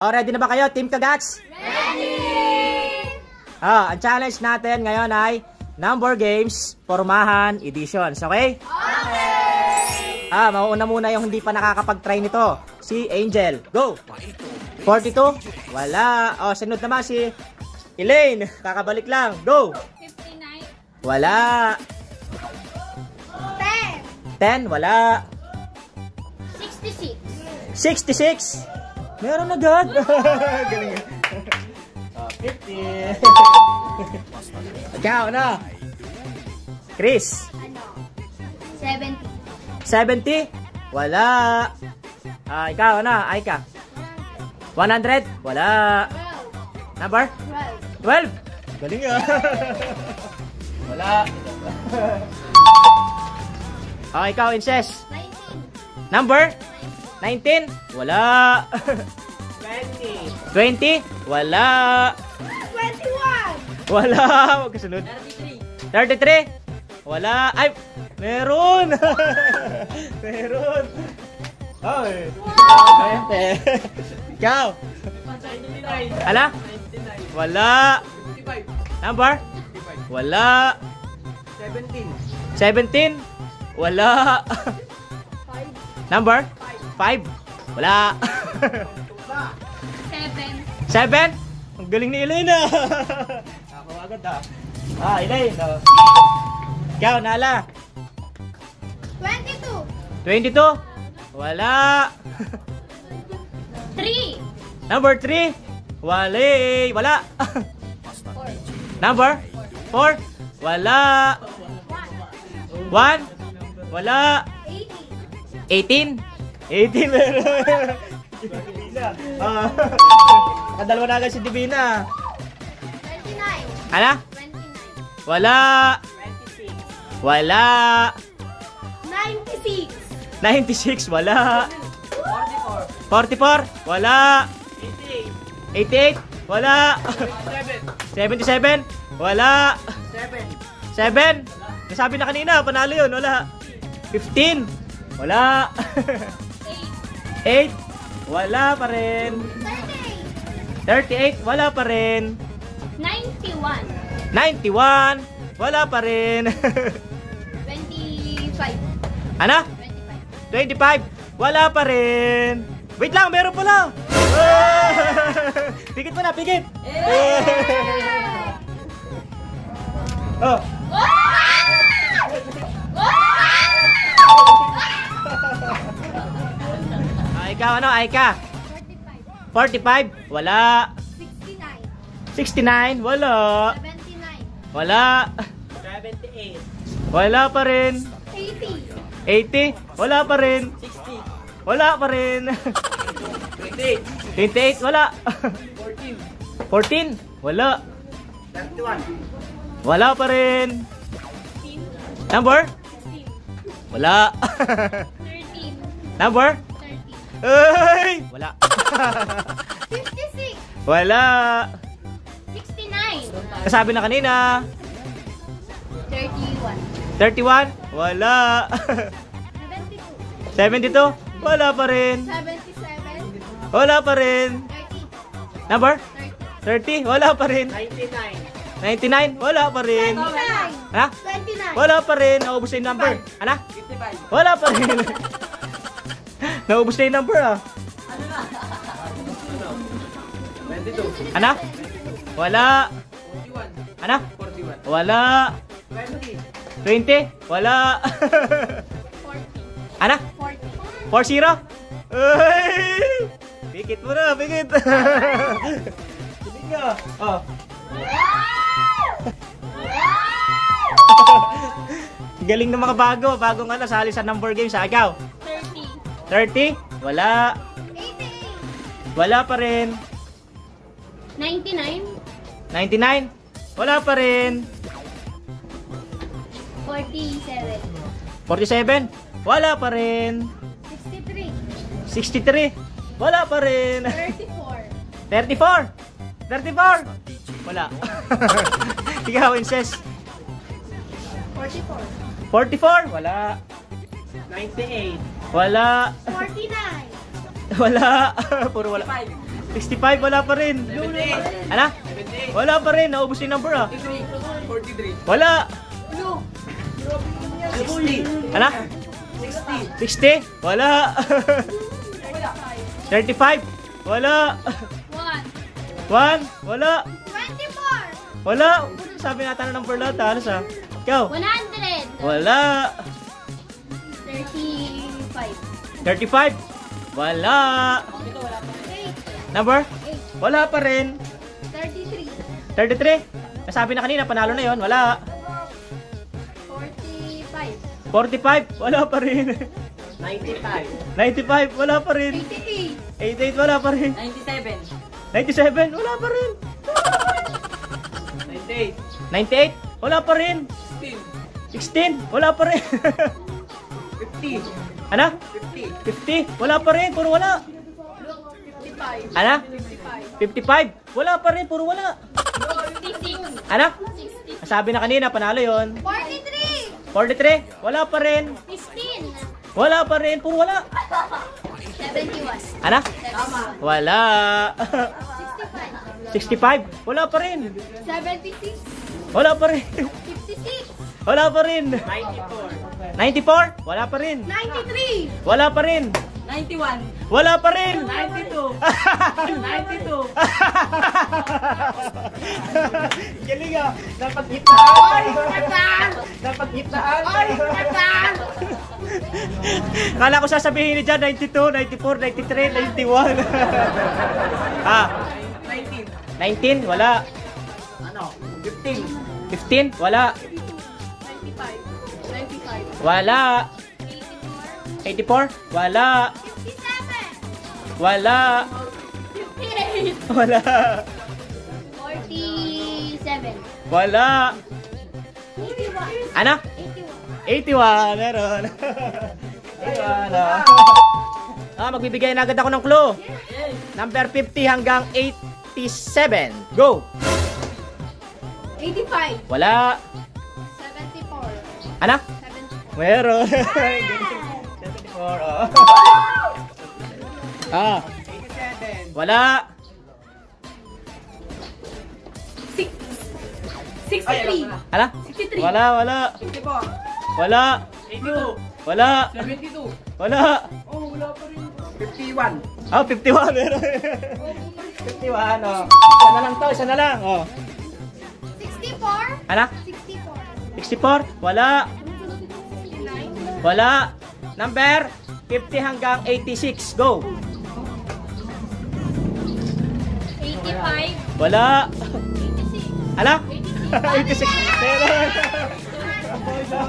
O, ready na ba kayo, Team Kagats? Ready! Ang challenge natin ngayon ay number games, pormahan, editions. Okay? Okay! Mauuna muna yung hindi pa nakakapag-try nito. Si Angel. Go! 42? Wala. O, sunod naman si Elaine. Kakabalik lang. Go! 59? Wala. 10? Wala. 66? 66? Meron agad. Galing. 50. Ikaw na. Chris. 70? 70? Wala. Ikaw na. Aika. 100? Wala. 12? Number? 12? Galing Wala. Ikaw, Inces. 19? Number? 19? Wala. 20? Wala. 21? Wala. Huwag kasunod. 33? Wala. Ay, meron. Meron. Ay. 20. Ikaw. Ala? Wala. Number? Wala. 17? Wala. Number? 5? Wala. 7? 7? Ang galing ni Elaine. Ako agad Elaine. Ikaw, Nala. 22? 22? Wala. 3? Number 3? Wala. Number? 4? Wala. 1? Wala. 18? 18 meron. Nakadalawa na agad si Divina. 29? Ano? 29? Wala. 26? Wala. 96? 96? Wala. 44? Wala. 88? Wala. 77? Wala. 7? Nasabi na kanina, panalo yun. Wala. 15? Wala. 8? Wala pa rin. 38? Wala pa rin. 91? 91? Wala pa rin. 25? Ano? 25? 25? Wala pa rin. Wait lang, meron pala. Pigit mo na, pigit. Oh. Ikaw ano, Aika? 45? Wala. 69? Wala. 79? Wala. 78. Wala pa rin. 80? 80? Wala pa rin. 60. Wala pa rin. 28. 28? Wala. 14. 14? Wala. 31. Wala pa rin. 15? Number? 16? Wala. 13? Number? 30? Ay! Wala. 56? Wala. 69? Nasabi na kanina. 31? 31? Wala. 72? 72? Wala pa rin. 77? Wala pa rin. 30? Number? 30? Wala pa rin. 99. 99? Wala pa rin. 29? Ha? 29? Wala pa rin. Naubos na yung number. Ano? 55. Wala pa rin. Naubos na yung number 22. Ano? Wala. 41. Ano? 41. Wala. 20. 20? Wala. 40? Ano? 40? 40? Ay! Pikit mo na, pikit. Pikit ka. Oh. Galing ng mga bago. Bagong ano, sali sa number games. Ikaw? 30? 30? Wala. 80? Wala pa rin. 99? 99? Wala pa rin. 47? 47? Wala pa rin. 63? 63? Wala pa rin. 34? 34? 34? Wala. Ikaw, Inces. 44? 44? Wala. 98. Wala. 49? Wala. Puro wala. 5. 65, wala pa rin. Ano? 78. Wala pa rin, naubos yung number ah. 43. Wala. 60. Ano? 60. 60? Wala. 35? Wala. 1? Wala. 24. Wala. Sabi natin ng number lahat, halos ah. Ikaw? 100. Wala. 35. 35? Wala. Number? 8. Wala pa rin. 33. 33? Nasabi na kanina, panalo na yon. Wala. 45. 45? Wala pa rin. 95. 95? Wala pa rin. 88. 88? Wala pa rin. 97. 97? Wala pa rin. 98. 98? Wala pa rin. 16? Wala pa rin. 50. Ano? 50. 50? Wala pa rin. Puro wala. 55. Ano? 55. 55? Wala pa rin. Puro wala. 66. Ano? 66. Nasabi na kanina, panalo yon. 43. 43? Wala pa rin. 15. Wala pa rin. Puro wala. 71. Ano? Tama. Wala. 65. 65? Wala pa rin. 76. Wala pa rin. 56. Wala pa rin. 94. 94? Wala pa rin. 93. Wala pa rin. 91. Wala pa rin. 92. 92. Galing ah. Napag-hitnaan. Tagal. Napag-hitnaan. Ay, tagal. Kala ko sasabihin ni Jan, 92, 94, 93, 91. Ah, 19. 19? Wala. Ano? 15. 15? Wala. 95. 95. Wala. 84? Wala. 57. Wala. 58. Wala. 47. Wala. 81. Ano? 81. 81, meron. 81, ah. Magbibigay na agad ako ng clue. Number 50 hanggang 87. Go! 85. Wala. 74. Ano? 74. Meron. 74, oh. Ah, 87. wala. 63. Ano? 63. Wala, wala. 54. Wala. 82. Wala. 72. Wala. Oh, wala pa rin. 51. Ah, 51. Meron. 51, oh. Isa na lang to, isa na lang, oh. 64. Ano? 64. 64? Wala. 69. Wala. Number 50 hanggang 86. Go. 85. Wala. 86. Ano? 86. 86. Meron. Sabay lang,